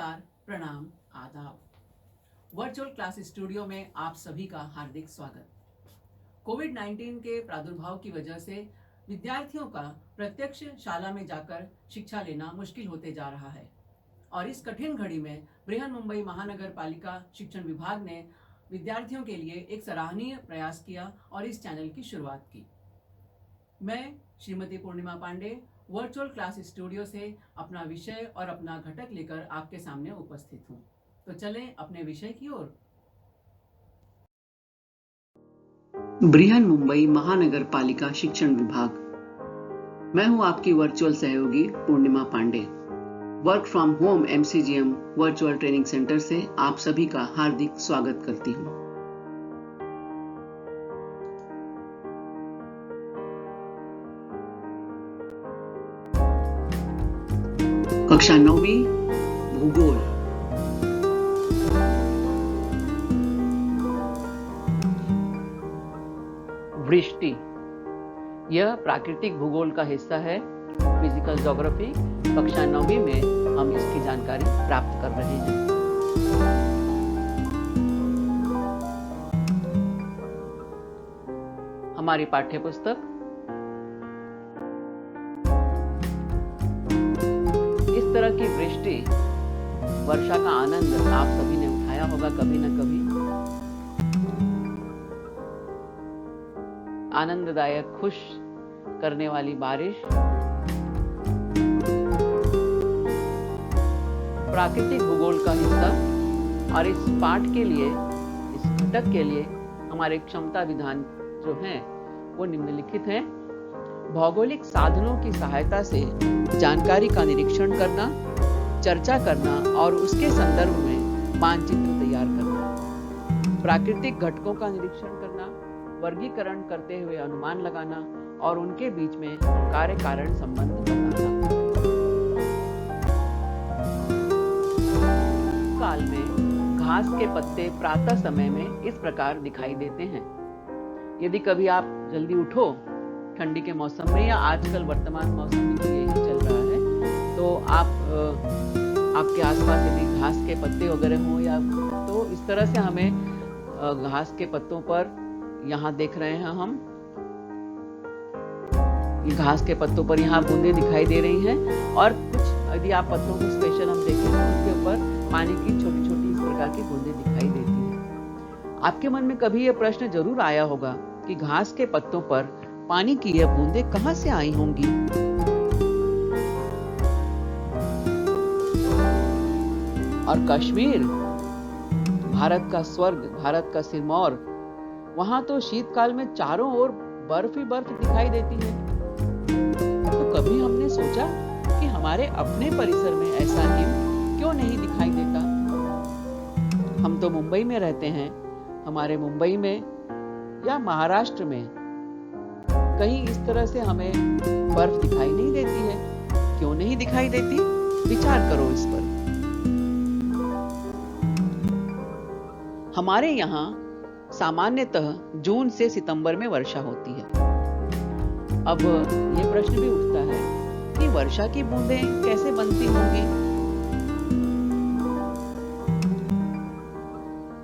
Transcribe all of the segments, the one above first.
नमस्कार, प्रणाम, आदाब। वर्चुअल क्लास स्टूडियो में आप सभी का हार्दिक स्वागत। कोविड-19 के प्रादुर्भाव की वजह से विद्यार्थियों का प्रत्यक्ष शाला में जाकर शिक्षा लेना मुश्किल होते जा रहा है और इस कठिन घड़ी में बृहन्मुंबई महानगर पालिका शिक्षण विभाग ने विद्यार्थियों के लिए एक सराहनीय प्रयास किया और इस चैनल की शुरुआत की। मैं श्रीमती पूर्णिमा पांडे वर्चुअल क्लास स्टूडियो से अपना विषय और अपना घटक लेकर आपके सामने उपस्थित हूँ। तो चलें अपने विषय की ओर। बृहन्मुंबई महानगर पालिका शिक्षण विभाग। मैं हूँ आपकी वर्चुअल सहयोगी Purnima Pandey. Work from home MCGM virtual training centre से आप सभी का हार्दिक स्वागत करती हूँ। कक्षा 9वीं भूगोल। वृष्टि यह प्राकृतिक भूगोल का हिस्सा है। फिजिकल ज्योग्राफी कक्षा 9वीं में हम इसकी जानकारी प्राप्त कर रहे हैं। हमारी पाठ्यपुस्तक इस तरह की वृष्टि, वर्षा का आनंद आप सभी ने उठाया होगा कभी न कभी। आनंददायक, खुश करने वाली बारिश प्राकृतिक भूगोल का हिस्सा। और इस पाठ के लिए, इस घटक के लिए हमारे क्षमता विधान जो हैं वो निम्नलिखित हैं। भौगोलिक साधनों की सहायता से जानकारी का निरीक्षण करना, चर्चा करना और उसके संदर्भ में मानचित्र तैयार करना, प्राकृतिक घटकों का निरीक्षण करना, वर्गीकरण करते हुए अनुमान लगाना और उनके बीच में कार्य कारण संबंध बताना। काल में घास के पत्ते प्रातः समय में इस प्रकार दिखाई देते हैं। यदि कभी आप जल्दी उठो ठंडी के मौसम में या आजकल वर्तमान मौसम में तो यही चल रहा है, तो आपके आसपास यदि घास के पत्ते वगैरह हो या तो इस तरह से हमें घास के पत्तों पर यहाँ देख रहे हैं हम, ये घास के पत्तों पर यहाँ बूंदें दिखाई दे रही हैं। और कुछ यदि आप पत्तों को स्पेशल हम देखें तो उसके ऊपर पानी की छोटी छोटी इस प्रकार की बूंदें दिखाई देती हैं। आपके मन में कभी ये प्रश्न जरूर आया होगा कि घास के पत्तों पर पानी की यह बूंदें कहां से आई होंगी। और कश्मीर, भारत का स्वर्ग, भारत का सिरमौर, वहां तो शीतकाल में चारों ओर बर्फ ही बर्फ दिखाई देती है। तो कभी हमने सोचा कि हमारे अपने परिसर में ऐसा हिम क्यों नहीं दिखाई देता। हम तो मुंबई में रहते हैं, हमारे मुंबई में या महाराष्ट्र में कहीं इस तरह से हमें बर्फ दिखाई नहीं देती है। क्यों नहीं दिखाई देती? विचार करो इस पर। हमारे यहाँ सामान्यतः जून से सितंबर में वर्षा होती है। अब ये प्रश्न भी उठता है कि वर्षा की बूंदें कैसे बनती होंगी।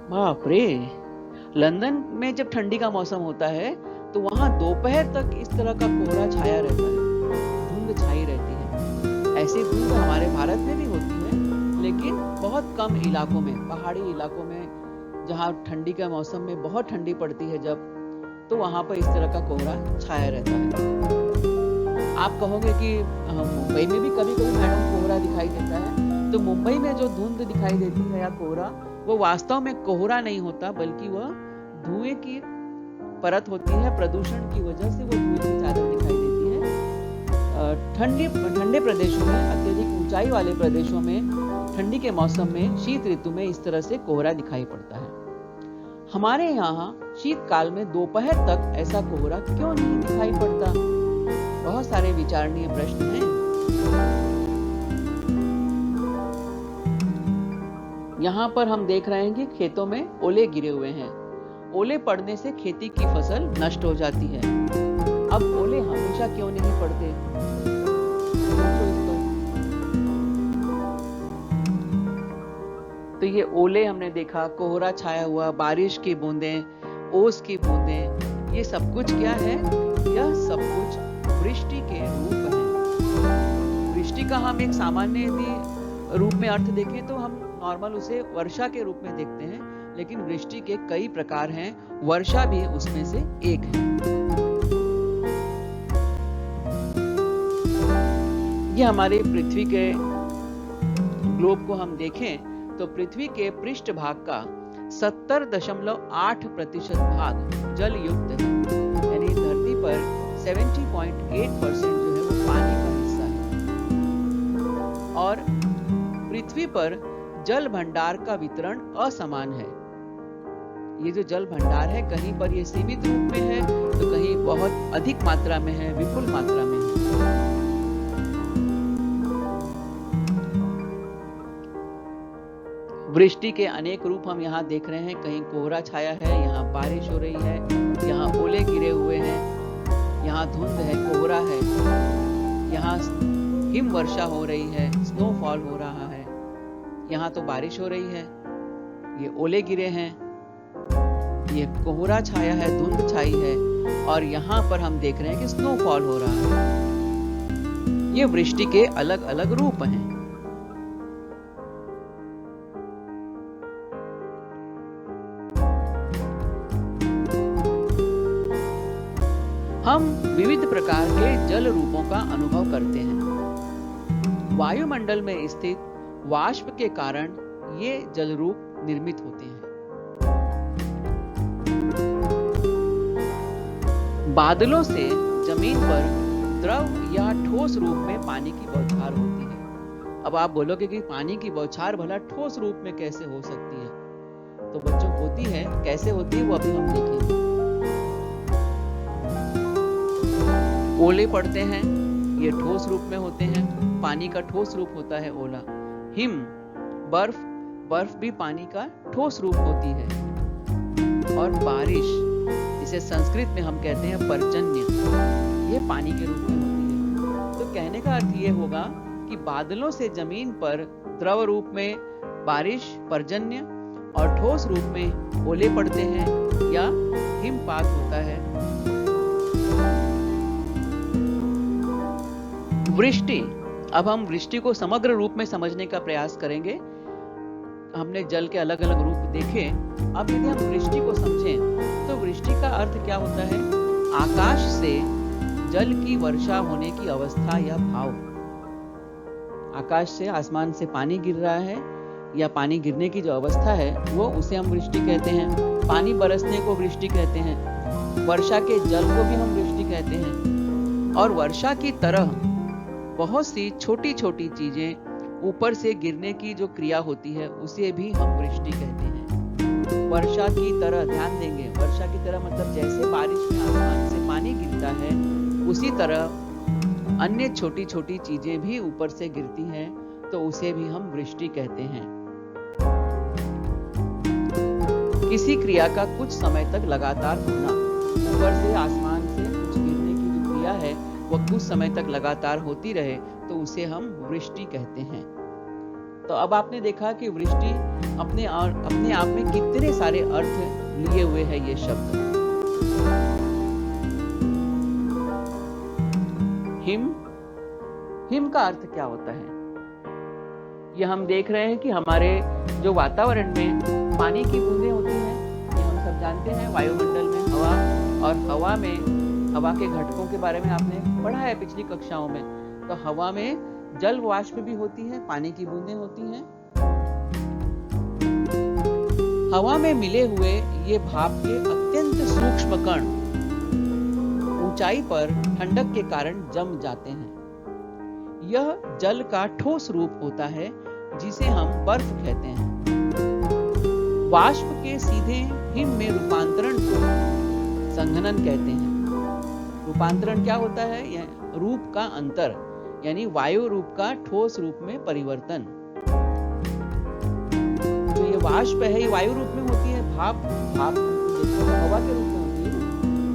बाप रे, लंदन में जब ठंडी का मौसम होता है तो वहां दोपहर तक इस तरह का कोहरा छाया रहता है, धुंध छाई रहती है। ऐसी धुंध हमारे भारत में भी होती है, लेकिन बहुत कम इलाकों में, पहाड़ी इलाकों में जहां ठंडी का मौसम में बहुत ठंडी पड़ती है जब, तो वहां पर इस तरह का कोहरा छाया रहता है। आप कहोगे कि मुंबई में भी कभी कभी मैडम कोहरा दिखाई देता है। तो मुंबई में जो धुंध दिखाई देती है या कोहरा, वो वास्तव में कोहरा नहीं होता, बल्कि वह धुएं की परत होती है। प्रदूषण की वजह से वो धुएं की चादर दिखाई देती है। ठंडे प्रदेशों में, अत्यधिक ऊंचाई वाले प्रदेशों में ठंडी के मौसम में, शीत ऋतु में इस तरह से कोहरा दिखाई पड़ता है। हमारे यहाँ शीतकाल में दोपहर तक ऐसा कोहरा क्यों नहीं दिखाई पड़ता? बहुत सारे विचारणीय प्रश्न हैं। यहाँ पर हम देख रहे हैं कि खेतों में ओले गिरे हुए हैं। ओले पड़ने से खेती की फसल नष्ट हो जाती है। अब ओले हमेशा क्यों नहीं पड़ते? तो ये ओले हमने देखा, कोहरा छाया हुआ, बारिश की बूंदें, ओस की बूंदें, ये सब कुछ क्या है? यह सब कुछ वृष्टि के रूप हैं। वृष्टि का हम एक सामान्य यदि रूप में अर्थ देखें तो हम नॉर्मल उसे वर्षा के रूप में देखते हैं, लेकिन वृष्टि के कई प्रकार हैं, वर्षा भी उसमें से एक है। ये हमारे पृथ्वी के ग्लोब को हम देखें तो पृथ्वी के पृष्ठ भाग का 70.8% भाग जल युक्त है, यानी धरती पर 70.8% जो है वो पानी का हिस्सा है। और पृथ्वी पर जल भंडार का वितरण असमान है। ये जो जल भंडार है, कहीं पर ये सीमित रूप में है तो कहीं बहुत अधिक मात्रा में है, विपुल मात्रा में है। वृष्टि के अनेक रूप हम यहाँ देख रहे हैं। कहीं कोहरा छाया है, यहाँ बारिश हो रही है, यहाँ ओले गिरे हुए हैं, यहाँ धुंध है, कोहरा है, यहाँ हिम वर्षा हो रही है, स्नोफॉल हो रहा है, यहाँ तो बारिश हो रही है, ये ओले गिरे हैं, ये कोहरा छाया है, धुंध छाई है, और यहाँ पर हम देख रहे हैं कि स्नोफॉल हो रहा है। ये वृष्टि के अलग अलग रूप हैं। हम विविध प्रकार के जल रूपों का अनुभव करते हैं। वायुमंडल में स्थित वाष्प के कारण ये जल रूप निर्मित होते हैं। बादलों से जमीन पर द्रव या ठोस रूप में पानी की बौछार होती है। अब आप बोलोगे कि पानी की बौछार भला ठोस रूप में कैसे हो सकती है? तो बच्चों होती है, कैसे होती है वो अभी हम देखेंगे। ओले पड़ते हैं, ये ठोस रूप में होते हैं, पानी का ठोस रूप होता है ओला। हिम, बर्फ भी पानी का ठोस रूप होती है। और बारिश, जिसे संस्कृत में हम कहते हैं पर्जन्य, ये पानी के रूप में होती है। तो कहने का अर्थ ये होगा कि बादलों से जमीन पर द्रव रूप में बारिश, पर्जन्य, और ठोस रूप में ओले पड़ते हैं या हिमपात होता है। वृष्टि, अब हम वृष्टि को समग्र रूप में समझने का प्रयास करेंगे। हमने जल के अलग अलग रूप देखे, अब यदि हम वृष्टि को समझें तो वृष्टि का अर्थ क्या होता है? आकाश से जल की वर्षा होने की अवस्था या भाव। आकाश से, आसमान से पानी गिर रहा है या पानी गिरने की जो अवस्था है वो, उसे हम वृष्टि कहते हैं। पानी बरसने को वृष्टि कहते हैं। वर्षा के जल को भी हम वृष्टि कहते हैं। और वर्षा की तरह बहुत सी छोटी छोटी चीजें ऊपर से गिरने की जो क्रिया होती है उसे भी हम वृष्टि कहते हैं। वर्षा की तरह, ध्यान देंगे, वर्षा की तरह मतलब जैसे बारिश में आसमान से पानी गिरता है उसी तरह अन्य छोटी छोटी चीजें भी ऊपर से गिरती हैं, तो उसे भी हम वृष्टि कहते हैं। किसी क्रिया का कुछ समय तक लगातार होना, ऊपर से आसमान से कुछ गिरने की जो क्रिया है वह कुछ समय तक लगातार होती रहे तो उसे हम वृष्टि कहते हैं। तो अब आपने देखा कि वृष्टि अपने आप में कितने सारे अर्थ लिए हुए है ये शब्द। हिम का अर्थ क्या होता है? ये हम देख रहे हैं कि हमारे जो वातावरण में पानी की बूंदें होती हैं, ये हम सब जानते हैं। वायुमंडल में हवा, और हवा के घटकों के बारे में आपने पढ़ा है पिछली कक्षाओं में। तो हवा में जल वाष्प भी होती है, पानी की बूंदें होती हैं। हवा में मिले हुए ये भाप के अत्यंत सूक्ष्म कण ऊंचाई पर ठंडक के कारण जम जाते हैं। यह जल का ठोस रूप होता है जिसे हम बर्फ कहते हैं। वाष्प के सीधे हिम में रूपांतरण को संघनन कहते हैं। रूपांतरण क्या होता है? यह रूप का अंतर, यानी वायु रूप का ठोस रूप में परिवर्तन। जो ये वाष्प है ये वायु रूप में होती है। भाप हवा के रूप में होती है।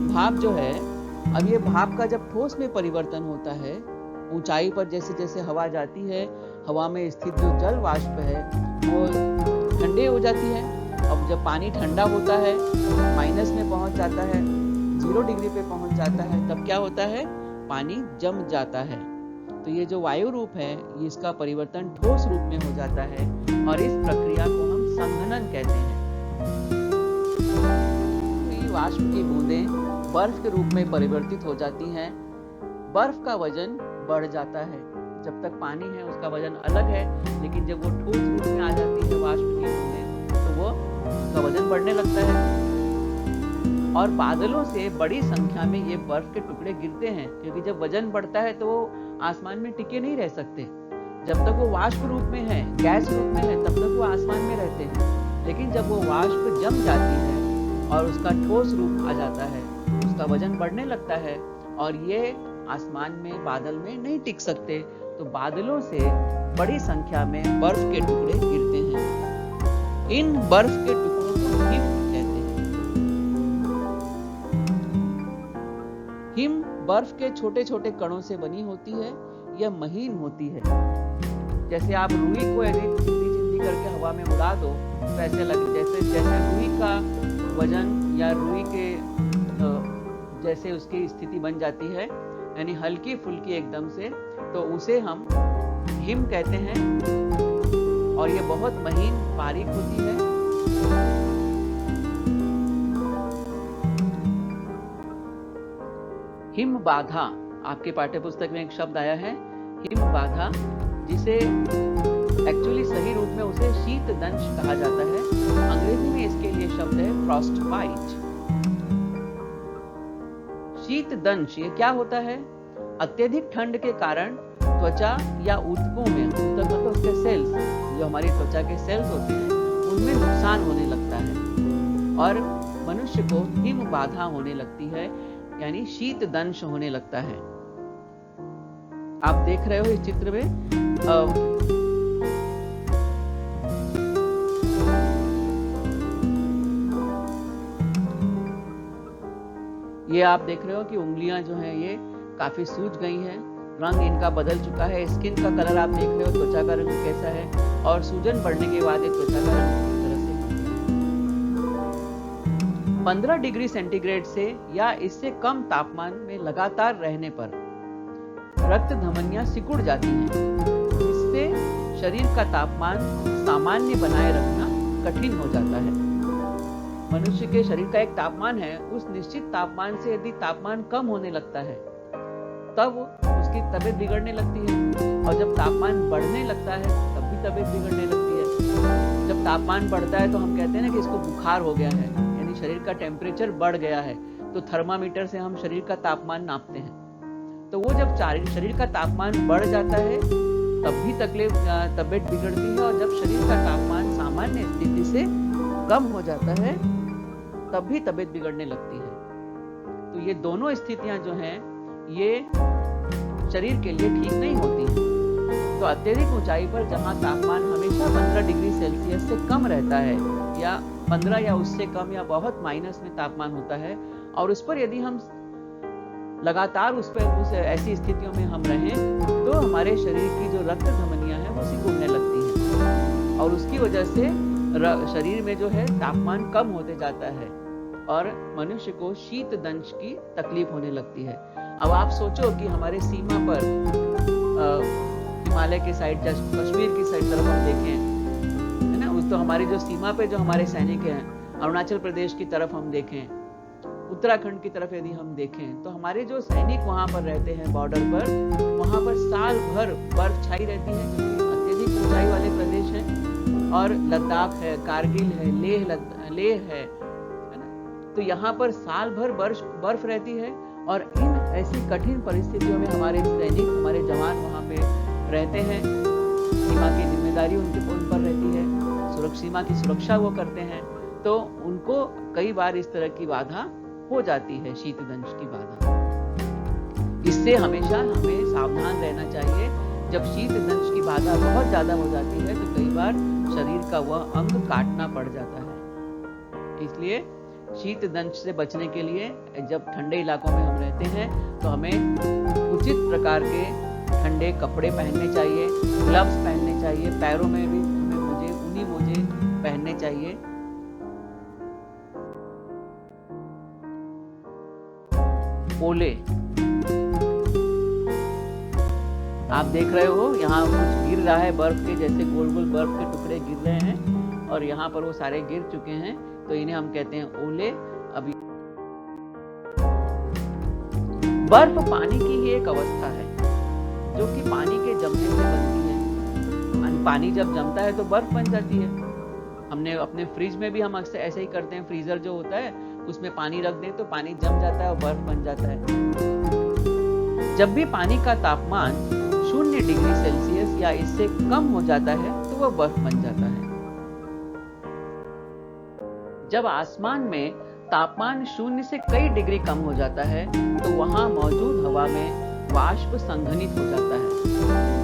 भाप जो है, अब ये भाप का जब ठोस में परिवर्तन होता है, ऊंचाई पर जैसे जैसे हवा जाती है, हवा में स्थित जो जल वाष्प है वो ठंडे हो जाती है। अब जब पानी ठंडा होता है, माइनस में पहुंच जाता है, 0 डिग्री पे पहुंच जाता है, तब क्या होता है? पानी जम जाता है। तो ये जो वायु रूप है, ये इसका परिवर्तन ठोस रूप में हो जाता है और इस प्रक्रिया को हम संघनन कहते हैं। तो वाष्प की बूंदें बर्फ के रूप में परिवर्तित हो जाती हैं। बर्फ का वजन बढ़ जाता है। जब तक पानी है उसका वजन अलग है, लेकिन जब वो ठोस रूप में आ जाती है वाष्प की बूंदें, तो वो उसका वजन बढ़ने लगता है और बादलों से बड़ी संख्या में ये बर्फ के टुकड़े गिरते हैं, क्योंकि जब वजन बढ़ता है तो वो आसमान में टिके नहीं रह सकते। जब तक वो वाष्प रूप में है, गैस रूप में है, तब तक वो आसमान में रहते हैं। लेकिन जब वो वाष्प जम जाती है और उसका ठोस रूप आ जाता है, उसका वजन बढ़ने लगता है और ये आसमान में, बादल में नहीं टिक सकते, तो बादलों से बड़ी संख्या में बर्फ के टुकड़े गिरते हैं। इन बर्फ के टुकड़ों को हिम कहते हैं। हिम बर्फ के छोटे छोटे कणों से बनी होती है। यह महीन होती है। जैसे आप रुई को यदि चिंदी चिंदी करके हवा में उड़ा दो तो ऐसे लगे जैसे रुई का वजन या रुई के जैसे उसकी स्थिति बन जाती है, यानी हल्की फुल्की एकदम से, तो उसे हम हिम कहते हैं और ये बहुत महीन बारीक होती है। हिम बाधा, आपके पाठ्यपुस्तक में एक शब्द आया है हिम बाधा, जिसे एक्चुअली सही रूप में उसे शीत दंश कहा जाता है। अंग्रेजी में इसके लिए शब्द है फ्रॉस्ट बाइट। शीत दंश ये क्या होता है? अत्यधिक ठंड के कारण त्वचा या ऊतकों में, ऊतक मतलब उसके सेल्स, जो हमारी त्वचा के सेल्स होते हैं, उनमें नुकसान होने लगता है और मनुष्य को हिम बाधा होने लगती है, यानी शीत दंश होने लगता है। आप देख रहे हो इस चित्र में ये आप देख रहे हो कि उंगलियां जो हैं ये काफी सूज गई हैं, रंग इनका बदल चुका है। स्किन का कलर आप देख रहे हो, त्वचा का रंग कैसा है, और सूजन बढ़ने के बाद एक त्वचा का रंग इस तरह से 15 डिग्री सेंटीग्रेड से या इससे कम तापमान में लगातार रहने पर रक्त धमनियां सिकुड़ जाती हैं। इससे शरीर का तापमान सामान्य बनाए रखना कठिन हो जाता है। मनुष्य के शरीर का एक तापमान है, उस निश्चित तापमान से यदि तापमान कम होने लगता है तब उसकी तबीयत बिगड़ने लगती है, और जब तापमान बढ़ने लगता है तब भी तबीयत बिगड़ने लगती है। जब तापमान बढ़ता है तो हम कहते हैं ना कि इसको बुखार हो गया है, यानी शरीर का टेम्परेचर बढ़ गया है, तो थर्मामीटर से हम शरीर का तापमान नापते हैं। तो वो जब शरीर का तापमान बढ़ जाता है तब भी तबीयत बिगड़ती है, और जब शरीर का तापमान सामान्य स्थिति से कम हो जाता है तब भी तबीयत बिगड़ने लगती है। तो ये दोनों स्थितियां जो हैं ये शरीर के लिए ठीक नहीं होती हैं। तो अत्यधिक ऊंचाई पर जहां तापमान हमेशा 15 डिग्री सेल्सियस से कम रहता है, या 15 या उससे कम या बहुत माइनस में तापमान होता है, और उस पर यदि हम लगातार उस ऐसी स्थितियों में हम रहें तो हमारे शरीर की जो रक्त धमनियां हैं वो सिकुड़ने लगती हैं, और उसकी वजह से शरीर में जो है तापमान कम होते जाता है और मनुष्य को शीत दंश की तकलीफ होने लगती है। अब आप सोचो कि हमारे सीमा पर हिमालय के साइड, कश्मीर की साइड तरफ हम देखें, है ना, तो हमारी जो सीमा पे जो हमारे सैनिक हैं, अरुणाचल प्रदेश की तरफ हम देखें, उत्तराखंड की तरफ यदि हम देखें, तो हमारे जो सैनिक वहां पर रहते हैं बॉर्डर पर, वहां पर साल भर बर्फ छाई रहती है, क्योंकि अत्यधिक ऊंचाई वाले प्रदेश हैं, और लद्दाख है, कारगिल है, लेह है ना, तो यहाँ पर साल भर बर्फ रहती है, और इन ऐसी कठिन परिस्थितियों में हमारे सैनिक, हमारे जवान वहाँ पे रहते हैं। सीमा की जिम्मेदारी उन पर रहती है, सीमा की सुरक्षा वो करते हैं, तो उनको कई बार इस तरह की बाधा हो जाती है, शीतदंश की बाधा। इससे हमेशा हमें सावधान रहना चाहिए। जब शीतदंश की बाधा बहुत ज्यादा हो जाती है तो कई बार शरीर का वह अंग काटना पड़ जाता है। इसलिए शीतदंश से बचने के लिए जब ठंडे इलाकों में हम रहते हैं तो हमें उचित प्रकार के ठंडे कपड़े पहनने चाहिए, ग्लव्स पहनने चाहिए, पैरों में भी हमें ऊनी मोजे पहनने चाहिए। ओले, आप देख रहे हो यहाँ कुछ गिर रहा है, बर्फ के जैसे गोल गोल बर्फ के टुकड़े गिर रहे हैं और यहाँ पर वो सारे गिर चुके हैं, तो इन्हें हम कहते हैं ओले। अभी बर्फ पानी की ही एक अवस्था है जो कि पानी के जमने से बनती है। पानी जब जमता है तो बर्फ बन जाती है। हमने अपने फ्रिज में भी हम अक्सर ऐसे ही करते हैं, फ्रीजर जो होता है उसमें पानी रख दें तो पानी जम जाता है और बर्फ बन जाता है। जब भी पानी का तापमान 0 डिग्री सेल्सियस या इससे कम हो जाता है तो वह बर्फ बन जाता है। जब आसमान में तापमान 0 से कई डिग्री कम हो जाता है तो वहां मौजूद हवा में वाष्प संघनित हो जाता है।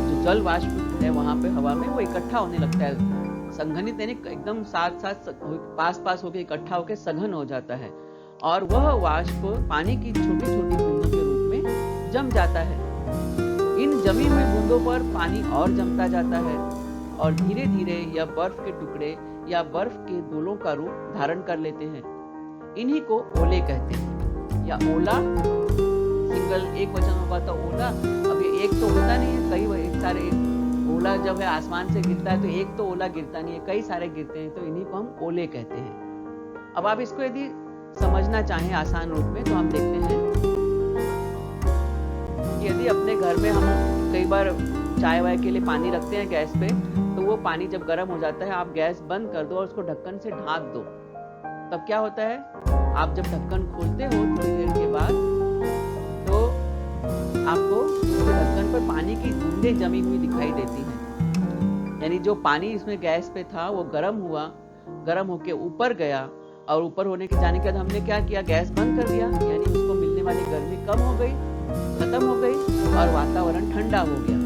जो जल वाष्प है वहां पे हवा में वो इकट्ठा होने लगता है। संघनित यानी एकदम साथ साथ पास पास होकर इकट्ठा होकर सघन हो जाता है और वह वाष्प पानी की छोटी छोटी बूंदों के रूप में जम जाता है। इन जमी हुई बूंदों पर पानी और जमता जाता है और धीरे धीरे यह बर्फ के टुकड़े या बर्फ के गोलों का रूप धारण कर लेते हैं। इन्हीं को ओले कहते हैं या ओला। सिंगल एक वचन होगा तो ओला। अब ये एक तो होता नहीं है, कई सारे ओला जब है आसमान से गिरता है तो एक तो ओला गिरता नहीं है, कई सारे गिरते हैं, तो इन्हीं को हम ओले कहते हैं। अब आप इसको यदि समझना चाहें आसान रूप में तो हम देखते हैं कि यदि अपने घर में हम कई बार चाय वाय के लिए पानी रखते हैं गैस पे, तो वो पानी जब गर्म हो जाता है आप गैस बंद कर दो और उसको ढक्कन से ढांक दो। तब क्या होता है, आप जब ढक्कन खोलते हो थोड़ी देर के बाद तो आपको उसके ढक्कन पर पानी की बूंदें जमी हुई दिखाई देती हैं। यानी जो पानी इसमें गैस पे था वो गर्म हुआ, गर्म होके ऊपर गया और ऊपर होने के जाने के बाद हमने क्या किया, गैस बंद कर दिया, यानी उसको मिलने वाली गर्मी कम हो गई, खत्म हो गई और वातावरण ठंडा हो गया।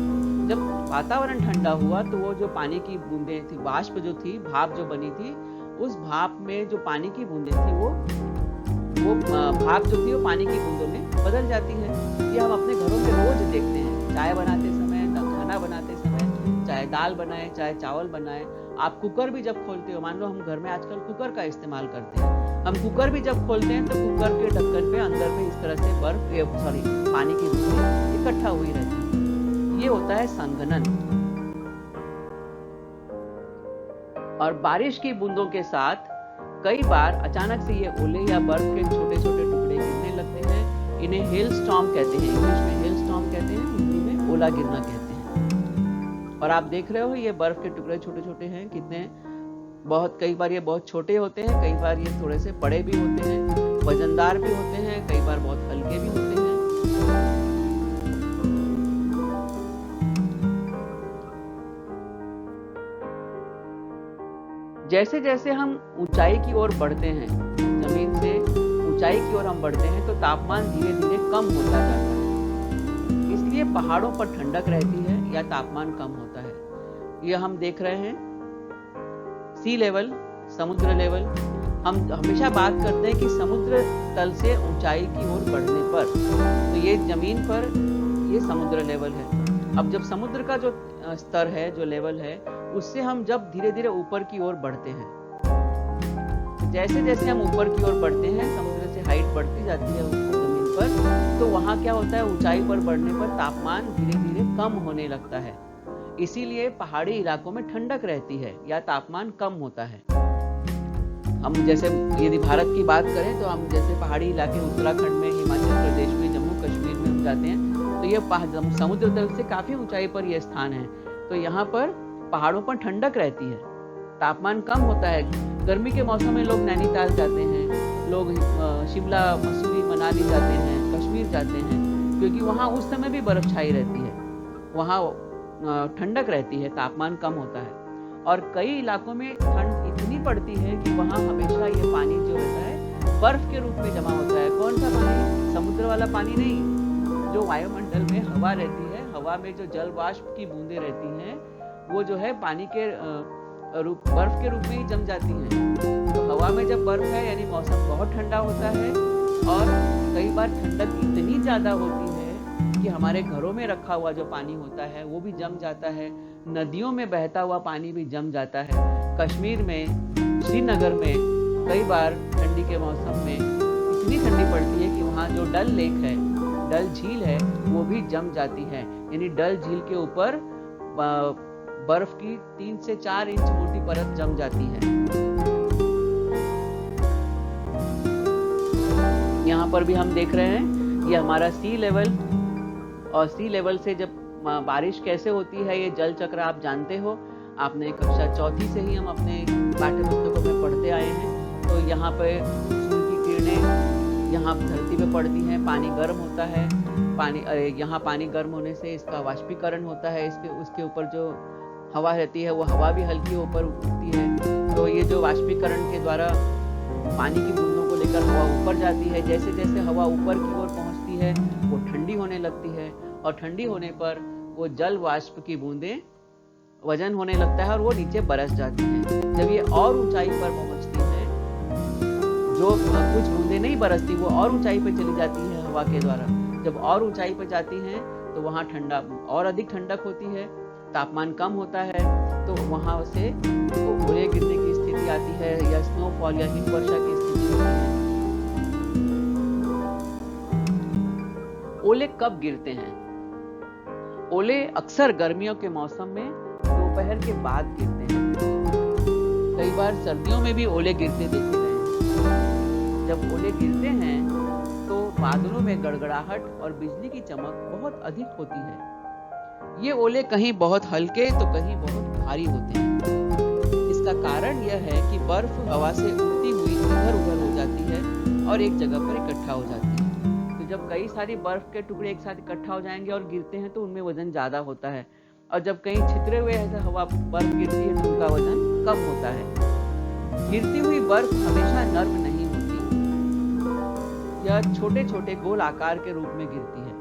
जब वातावरण ठंडा हुआ तो वो जो पानी की बूंदें थी, वाष्प जो थी, भाप जो बनी थी, उस भाप में जो पानी की बूंदें थी वो भाप जो थी वो पानी की बूंदों में बदल जाती है। ये हम अपने घरों में रोज देखते हैं, चाय बनाते समय, खाना बनाते समय, चाहे दाल बनाए चाहे चावल बनाए। आप कुकर भी जब खोलते हो, मान लो हम घर में आजकल कुकर का इस्तेमाल करते हैं, हम कुकर भी जब खोलते हैं तो कुकर के ढक्कन पे अंदर में इस तरह से पानी की बूंदें इकट्ठा हुई रहती है। ये होता है संघनन। और बारिश की बूंदों के साथ कई बार अचानक से ये ओले या बर्फ के छोटे छोटे टुकड़े गिरने लगते हैं। इन्हें हेल स्टॉर्म कहते हैं, इंग्लिश में हेल स्टॉर्म कहते हैं, हिंदी में ओला गिरना कहते हैं। और आप देख रहे हो ये बर्फ के टुकड़े छोटे छोटे हैं कितने, बहुत कई बार ये बहुत छोटे होते हैं, कई बार ये थोड़े से बड़े भी होते हैं, वजनदार भी होते हैं, कई बार बहुत हल्के भी होते हैं। जैसे जैसे हम ऊंचाई की ओर बढ़ते हैं, जमीन से ऊंचाई की ओर हम बढ़ते हैं तो तापमान धीरे धीरे कम होता जाता है। इसलिए पहाड़ों पर ठंडक रहती है या तापमान कम होता है। यह हम देख रहे हैं सी लेवल, समुद्र लेवल। हम हमेशा बात करते हैं कि समुद्र तल से ऊंचाई की ओर बढ़ने पर, तो ये जमीन पर ये समुद्र लेवल है। अब जब समुद्र का जो स्तर है, जो लेवल है, उससे हम जब धीरे धीरे ऊपर की ओर बढ़ते हैं, जैसे जैसे हम ऊपर की ओर बढ़ते हैं समुद्र से हाइट बढ़ती जाती है जमीन पर, तो वहां क्या होता है, ऊंचाई पर बढ़ने पर तापमान धीरे धीरे कम होने लगता है। इसीलिए पहाड़ी इलाकों में ठंडक रहती है या तापमान कम होता है। हम जैसे यदि भारत की बात करें तो हम जैसे पहाड़ी इलाके उत्तराखंड में, हिमाचल प्रदेश में, जम्मू कश्मीर में हम जाते हैं तो ये समुद्र तल से काफी ऊंचाई पर यह स्थान है। तो यहाँ पर पहाड़ों पर ठंडक रहती है, तापमान कम होता है। गर्मी के मौसम में लोग नैनीताल जाते हैं, लोग शिमला, मसूरी, मनाली जाते हैं, कश्मीर जाते हैं, क्योंकि वहाँ उस समय भी बर्फ छाई रहती है, वहाँ ठंडक रहती है, तापमान कम होता है। और कई इलाकों में ठंड इतनी पड़ती है कि वहाँ हमेशा ये पानी जो रहता है बर्फ के रूप में जमा होता है। कौन सा पानी? समुद्र वाला पानी नहीं, जो वायुमंडल में हवा रहती है, हवा में जो जल वाष्प की बूंदें रहती हैं, वो जो है पानी के बर्फ के रूप में ही जम जाती हैं। तो हवा में जब बर्फ है यानी मौसम बहुत ठंडा होता है और कई बार ठंडक इतनी ज्यादा होती है कि हमारे घरों में रखा हुआ जो पानी होता है वो भी जम जाता है, नदियों में बहता हुआ पानी भी जम जाता है। कश्मीर में श्रीनगर में कई बार ठंडी के मौसम में इतनी ठंडी पड़ती है कि वहाँ जो डल लेक है, डल झील है, वो भी जम जाती है। यानी डल झील के ऊपर बर्फ की 3 से 4 इंच मोटी परत जम जाती है। यहाँ पर भी हम देख रहे हैं ये हमारा सी लेवल, और सी लेवल से जब बारिश कैसे होती है ये जल चक्र आप जानते हो, आपने कक्षा चौथी से ही हम अपने पाठ्य पुस्तकों में पढ़ते आए हैं। तो यहाँ पे सूर्य की किरणें यहाँ धरती पे पड़ती हैं, पानी गर्म होता है, यहाँ पानी गर्म होने से इसका वाष्पीकरण होता है, उसके ऊपर जो हवा रहती है वो हवा भी हल्की ऊपर उठती है। तो ये जो वाष्पीकरण के द्वारा पानी की बूंदों को लेकर हवा ऊपर जाती है, जैसे जैसे हवा ऊपर की ओर पहुंचती है वो ठंडी होने लगती है, और ठंडी होने पर वो जल वाष्प की बूंदें वजन होने लगता है और वो नीचे बरस जाती हैं। जब ये और ऊंचाई पर पहुंचती है, जो कुछ बूंदें नहीं बरसती वो और ऊंचाई पर चली जाती है हवा के द्वारा। जब और ऊंचाई पर जाती हैं तो वहाँ ठंडा और अधिक ठंडक होती है, तापमान कम होता है, तो वहाँ से ओले गिरने की स्थिति आती है या स्नोफॉल या हिमवर्षा की स्थिति होती है। ओले कब गिरते हैं? ओले अक्सर गर्मियों के मौसम में दोपहर के बाद गिरते हैं। कई बार सर्दियों में भी ओले गिरते देखे गए हैं। जब ओले गिरते हैं तो बादलों में गड़गड़ाहट और बिजली की चमक बहुत अधिक होती है। ये ओले कहीं बहुत हल्के तो कहीं बहुत भारी होते हैं। इसका कारण यह है कि बर्फ हवा से उड़ती हुई इधर उधर हो जाती है और एक जगह पर इकट्ठा हो जाती है। तो जब कई सारी बर्फ के टुकड़े एक साथ इकट्ठा हो जाएंगे और गिरते हैं तो उनमें वजन ज्यादा होता है, और जब कहीं छितरे हुए ऐसा हवा बर्फ गिरती है तो उनका वजन कम होता है। गिरती हुई बर्फ हमेशा नर्म नहीं होती, यह छोटे छोटे गोल आकार के रूप में गिरती है,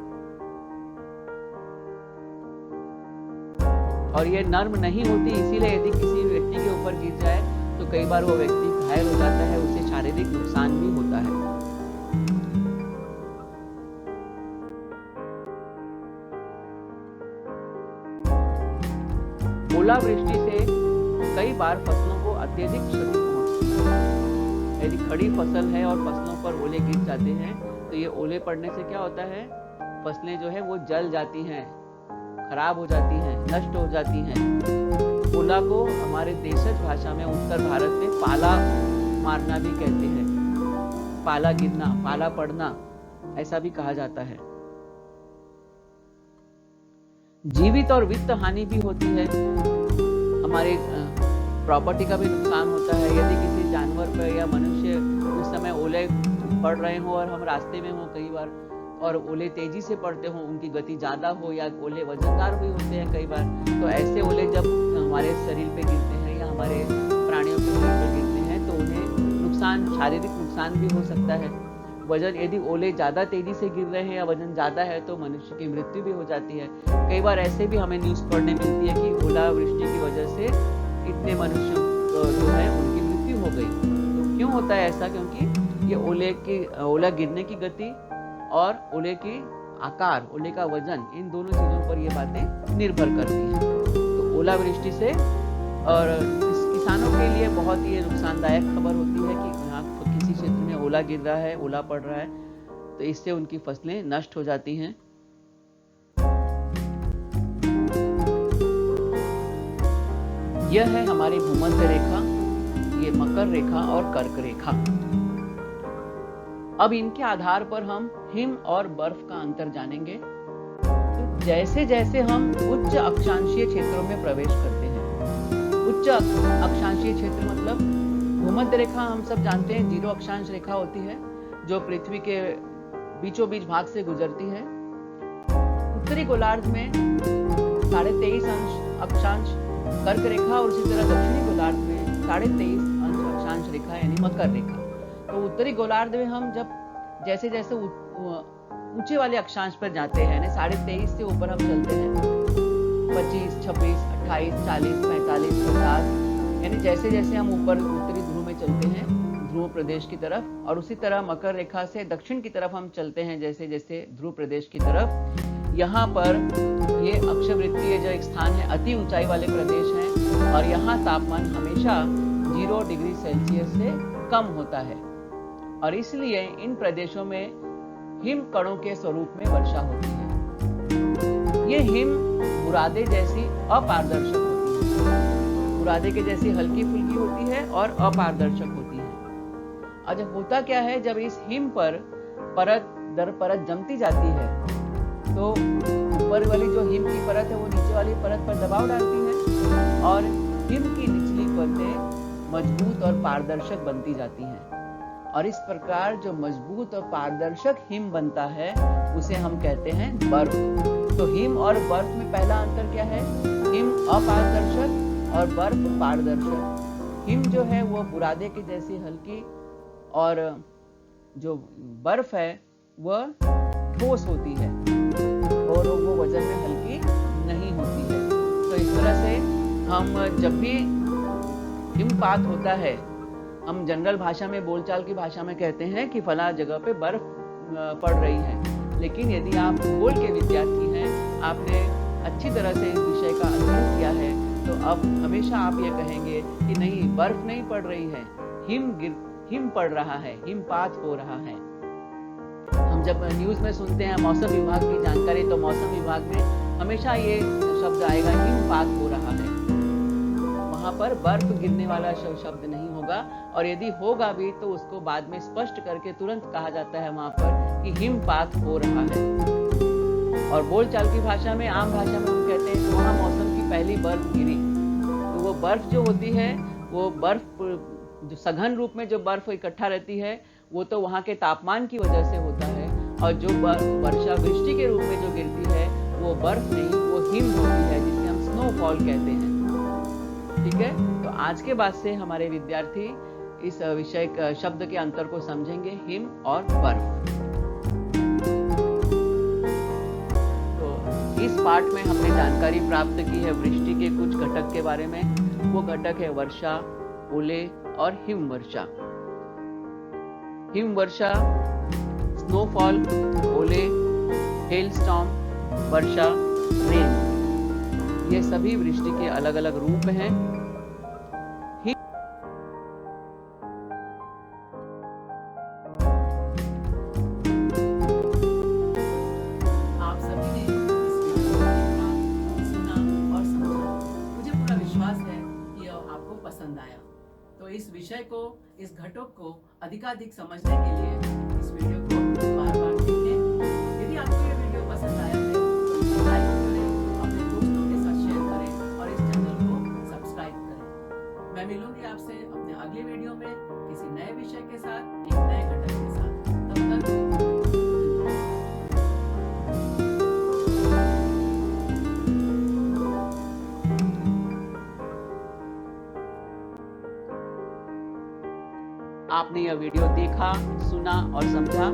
और ये नर्म नहीं होती। इसीलिए यदि किसी व्यक्ति के ऊपर गिर जाए तो कई बार वो व्यक्ति घायल हो जाता है, उसे शारीरिक नुकसान भी होता है। ओलावृष्टि से कई बार फसलों को अत्यधिक क्षति पहुंचती है। यदि खड़ी फसल है और फसलों पर ओले गिर जाते हैं तो ये ओले पड़ने से क्या होता है, फसलें जो है वो जल जाती हैं, खराब हो जाती हैं, नष्ट हो जाती हैं। ओला को हमारे देशज भाषा में उत्तर भारत में पाला मारना भी कहते हैं, पाला गिरना, पाला पड़ना ऐसा भी कहा जाता है। जीवित और वित्त हानि भी होती है, हमारे प्रॉपर्टी का भी नुकसान होता है। यदि किसी जानवर पर या मनुष्य उस समय ओले पड़ रहे हो और हम रास्ते में हो कई बार, और ओले तेजी से पड़ते हो, उनकी गति ज्यादा हो या ओले वजनदार भी होते हैं कई बार, तो ऐसे ओले जब हमारे शरीर पे गिरते हैं या हमारे प्राणियों के शरीर पर गिरते हैं तो उन्हें नुकसान, शारीरिक नुकसान भी हो सकता है। वजन, यदि ओले ज्यादा तेजी से गिर रहे हैं या वजन ज्यादा है तो मनुष्य की मृत्यु भी हो जाती है। कई बार ऐसे भी हमें न्यूज पढ़ने मिलती है कि ओलावृष्टि की वजह से इतने मनुष्य जो है उनकी मृत्यु हो गई। तो क्यों होता है ऐसा? क्योंकि ये ओला गिरने की गति और ओले की आकार, ओले का वजन, इन दोनों चीजों पर ये बातें निर्भर करती हैं। तो ओलावृष्टि से और किसानों के लिए बहुत ही नुकसानदायक खबर होती है कि यहाँ किसी क्षेत्र में ओला गिर रहा है, ओला पड़ रहा है, तो इससे उनकी फसलें नष्ट हो जाती हैं। यह है हमारी भूमध्य रेखा, ये मकर रेखा और कर्क रेखा। अब इनके आधार पर हम हिम और बर्फ का अंतर जानेंगे। तो जैसे जैसे हम उच्च अक्षांशीय क्षेत्रों में प्रवेश करते हैं, उच्च अक्षांशीय क्षेत्र मतलब भूमध्य रेखा हम सब जानते हैं 0 अक्षांश रेखा होती है जो पृथ्वी के बीचों बीच भाग से गुजरती है। उत्तरी गोलार्ध में 23.5 अक्षांश कर्क रेखा और उसी तरह दक्षिणी गोलार्ध में 23.5 अक्षांश रेखा यानी मकर रेखा। तो उत्तरी गोलार्ध में हम जब जैसे जैसे ऊंचे वाले अक्षांश पर जाते हैं, 23.5 से ऊपर हम चलते हैं, 25, 26, 28, 40, 45, 50, यानी जैसे जैसे हम ऊपर उत्तरी ध्रुव में चलते हैं, ध्रुव प्रदेश की तरफ, और उसी तरह मकर रेखा से दक्षिण की तरफ हम चलते हैं जैसे जैसे ध्रुव प्रदेश की तरफ। यहाँ पर ये अक्षवृत्तीय जो एक स्थान है, अति ऊंचाई वाले प्रदेश हैं और यहाँ तापमान हमेशा 0 डिग्री सेल्सियस से कम होता है और इसलिए इन प्रदेशों में हिमकणों के स्वरूप में वर्षा होती है। ये हिम बुरादे जैसी अपारदर्शक होती है, बुरादे के जैसी हल्की फुल्की होती है और अपारदर्शक होती है। और जब होता क्या है, जब इस हिम पर परत दर परत जमती जाती है तो ऊपर वाली जो हिम की परत है वो नीचे वाली परत पर दबाव डालती है और हिम की निचली परतें मजबूत और पारदर्शक बनती जाती हैं। और इस प्रकार जो मजबूत और पारदर्शक हिम बनता है उसे हम कहते हैं बर्फ। तो हिम और बर्फ में पहला अंतर क्या है? हिम अपारदर्शक और बर्फ पारदर्शक। हिम जो है वो बुरादे की जैसी हल्की और जो बर्फ है वह ठोस होती है और वो वजन में हल्की नहीं होती है। तो इस तरह से हम जब भी हिमपात होता है, हम जनरल भाषा में, बोलचाल की भाषा में कहते हैं कि फला जगह पे बर्फ पड़ रही है। लेकिन यदि आप भूगोल के विद्यार्थी हैं, आपने अच्छी तरह से इस विषय का अध्ययन किया है, तो अब हमेशा आप ये कहेंगे कि नहीं, बर्फ नहीं पड़ रही है, हिम पड़ रहा है, हिमपात हो रहा है। हम जब न्यूज में सुनते हैं मौसम विभाग की जानकारी, तो मौसम विभाग में हमेशा ये शब्द आएगा, हिमपात हो रहा है। वहां पर बर्फ गिरने वाला शब्द नहीं होगा, और यदि होगा भी तो उसको बाद में स्पष्ट करके तुरंत कहा जाता है वहां पर कि हिमपात हो रहा है। और बोलचाल की भाषा में, आम भाषा में हम कहते हैं कि वहां मौसम की पहली बर्फ गिरी। तो वो बर्फ जो होती है, वो बर्फ जो सघन रूप में जो बर्फ इकट्ठा रहती है, वो तो वहाँ के तापमान की वजह से होता है, और जो वर्षा वृष्टि के रूप में जो गिरती है वो बर्फ नहीं, वो हिम होती है, जिसे हम स्नोफॉल कहते हैं। ठीक है, तो आज के बाद से हमारे विद्यार्थी इस विषय शब्द के अंतर को समझेंगे, हिम और बर्फ। तो इस पाठ में हमने जानकारी प्राप्त की है वृष्टि के कुछ घटक के बारे में। वो घटक है वर्षा, ओले और हिम वर्षा। हिम वर्षा, स्नोफॉल, ओले, हेलस्टॉर्म, वर्षा, रेन, ये सभी वृष्टि के अलग अलग रूप हैं। आप सभी ने इस वीडियो को देखा, सुना और समझा। मुझे पूरा विश्वास है कि यह आपको पसंद आया। तो इस विषय को, इस घटक को अधिकाधिक समझने के लिए इस वीडियो को बार-बार देखें। यदि आपको ये वीडियो पसंद आया है तो लाइक करें, अपने दोस्तों के साथ शेयर करें और इस चैनल को सब्सक्राइब करें। मैं मिलूंगी आपसे अपने अगले वीडियो में किसी नए विषय के साथ, एक नए घटक के साथ। तब तक आपने यह वीडियो देखा, सुना और समझा।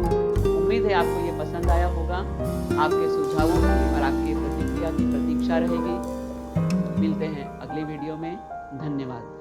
उम्मीद है आपको ये पसंद आया होगा। आपके सुझावों की और आपकी प्रतिक्रिया की प्रतीक्षा रहेगी। मिलते हैं अगले वीडियो में। धन्यवाद।